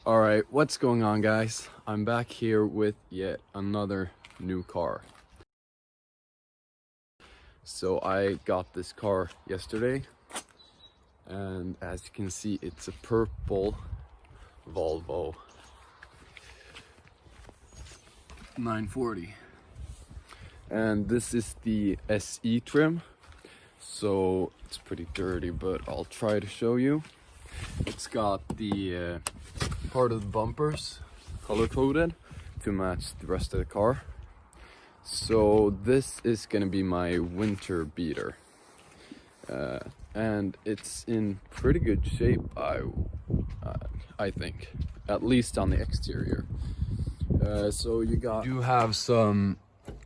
Alright, what's going on, guys? I'm back here with yet another new car. So I got this car yesterday, and as you can see, it's a purple Volvo 940. And this is the SE trim, so it's pretty dirty, but I'll try to show you. It's got the part of the bumpers color coded to match the rest of the car. So this is gonna be my winter beater, and it's in pretty good shape, I think, at least on the exterior. So you do have some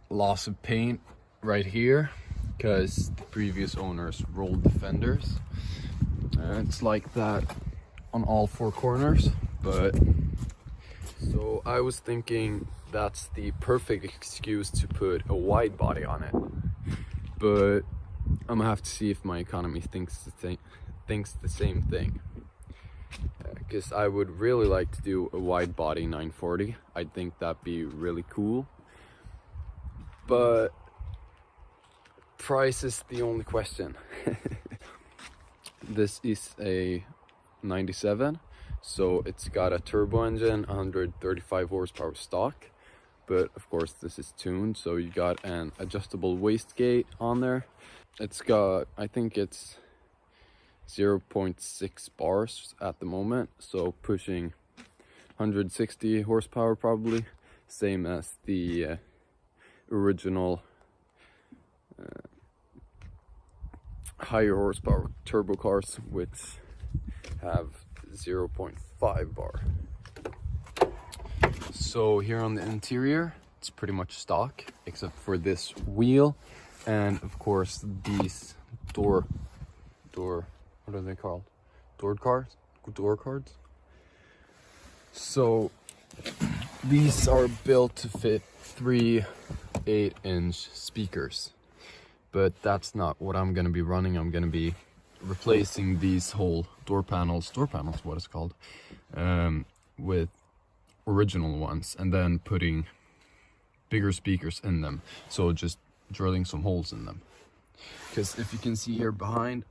loss of paint right here because the previous owners rolled the fenders. It's like that on all four corners, but so I was thinking that's the perfect excuse to put a wide body on it, but I'm gonna have to see if my economy thinks the same thing, because I would really like to do a wide body 940. I think that'd be really cool, but price is the only question. This is a 97, so it's got a turbo engine, 135 horsepower stock, but of course this is tuned, so you got an adjustable wastegate on there. It's got, I think it's 0.6 bars at the moment, so pushing 160 horsepower probably, same as the original higher horsepower turbo cars, which have 0.5 bar. So here on the interior, it's pretty much stock except for this wheel, and of course these door what are they called? Door cards. So these are built to fit 3 8-inch speakers, but that's not what I'm gonna be running. I'm gonna be replacing these whole door panels, what it's called, with original ones, and then putting bigger speakers in them, so just drilling some holes in them, because if you can see here behind,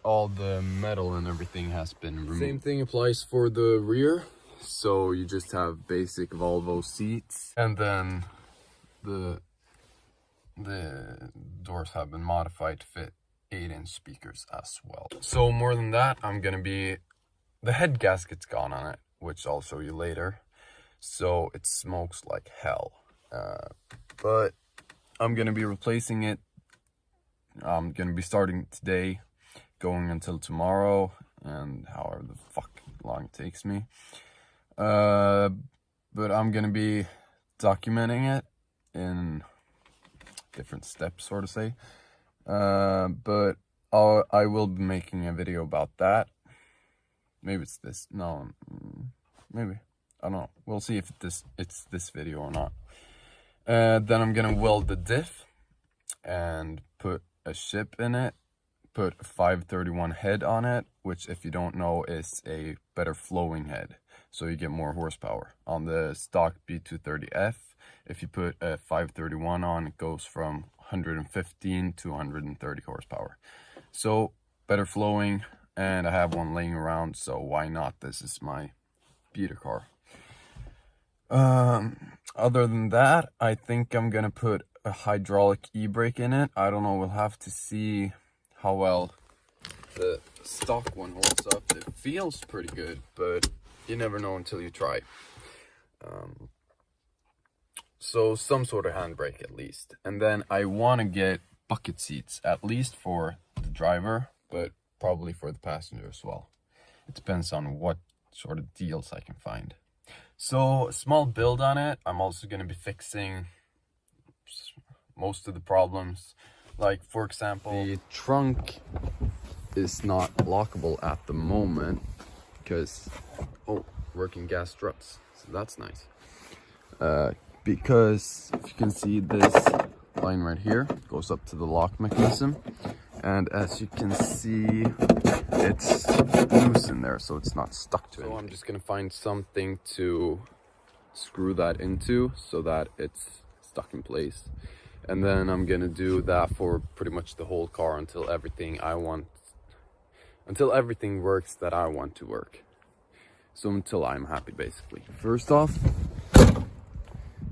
all the metal and everything has been removed. Same thing applies for the rear, so you just have basic Volvo seats, and then the doors have been modified to fit 8-inch speakers as well. So more than that, the head gasket's gone on it, which I'll show you later, so it smokes like hell, but I'm gonna be replacing it. I'm gonna be starting today, going until tomorrow, and however the fuck long it takes me, but I'm gonna be documenting it in different steps, sort of say, but I will be making a video about that. Maybe it's this, no, maybe, I don't know, we'll see if it's this video or not. Then I'm gonna weld the diff and put a ship in it, put a 531 head on it, which, if you don't know, is a better flowing head, so you get more horsepower. On the stock B230F, if you put a 531 on, it goes from 115 to 130 horsepower. So better flowing, and I have one laying around, so why not? This is my beater car. Other than that, I think I'm gonna put a hydraulic e-brake in it. I don't know, we'll have to see how well the stock one holds up. It feels pretty good, but you never know until you try. So some sort of handbrake at least. And then I want to get bucket seats, at least for the driver, but probably for the passenger as well. It depends on what sort of deals I can find. So a small build on it. I'm also going to be fixing most of the problems. Like, for example, the trunk is not lockable at the moment because, working gas struts, so that's nice. Because if you can see, this line right here goes up to the lock mechanism, and as you can see, it's loose in there, so it's not stuck to it. So I'm just gonna find something to screw that into so that it's stuck in place. And then I'm gonna do that for pretty much the whole car until everything works that I want to work. So until I'm happy, basically. First off,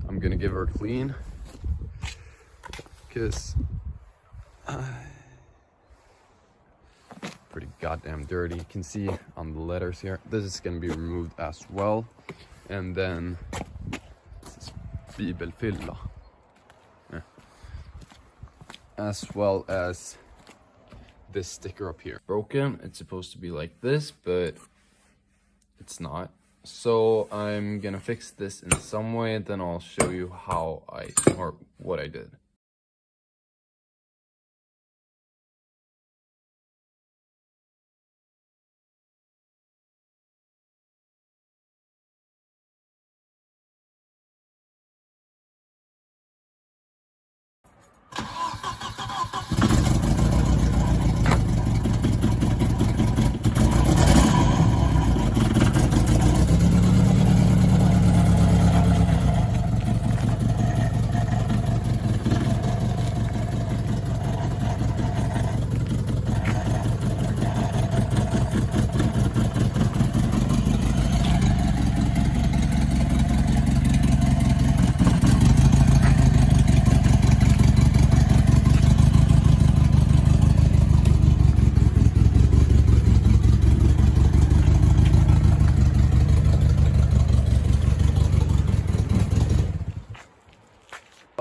I'm gonna give her a clean, because pretty goddamn dirty. You can see on the letters here. This is gonna be removed as well. And then this is bibelfylla. Yeah. As well as this sticker up here. Broken. It's supposed to be like this, but it's not. So I'm gonna fix this in some way, then I'll show you how or what I did.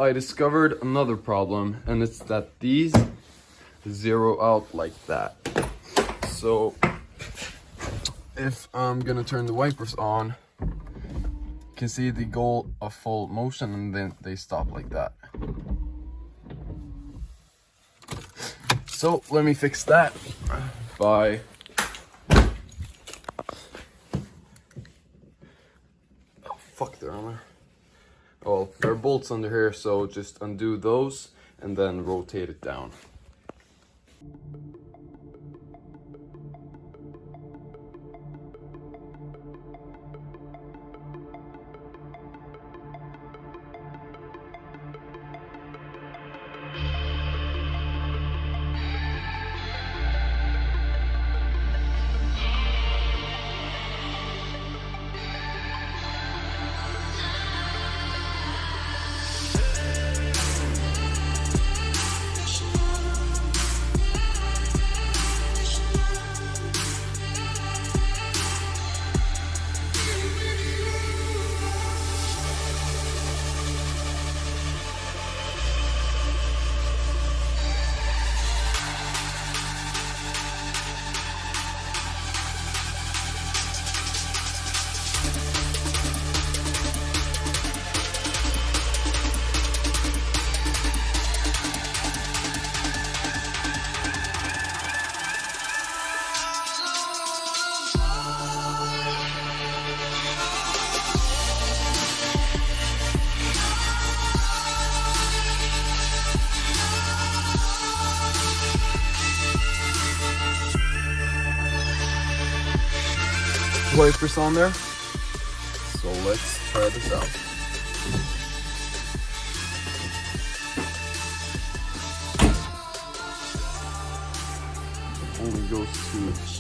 I discovered another problem, and it's that these zero out like that. So if I'm gonna turn the wipers on, you can see they go a full motion and then they stop like that. So let me fix that by they're on there. Well, there are bolts under here, so just undo those and then rotate it down. Wipers on there, so let's try this out. It only goes to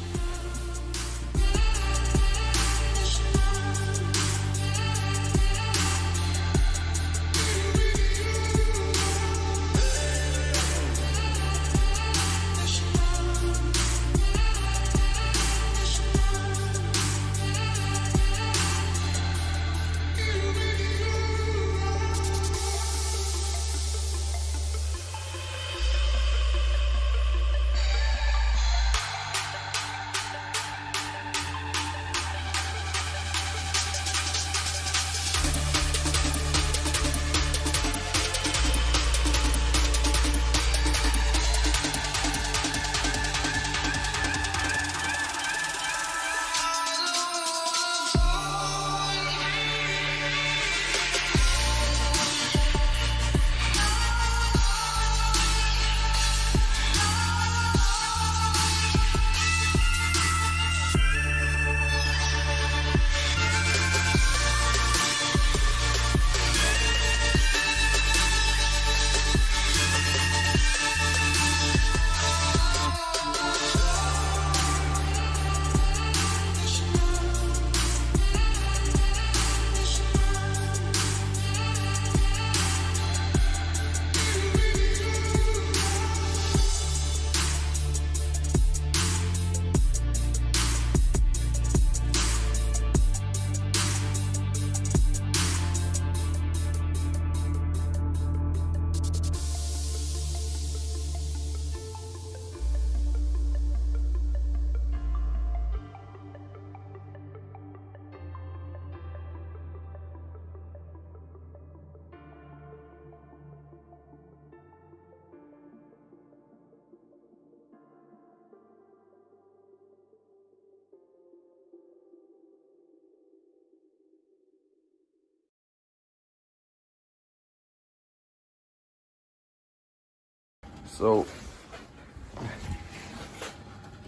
So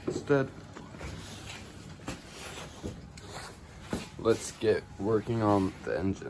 instead, let's get working on the engine.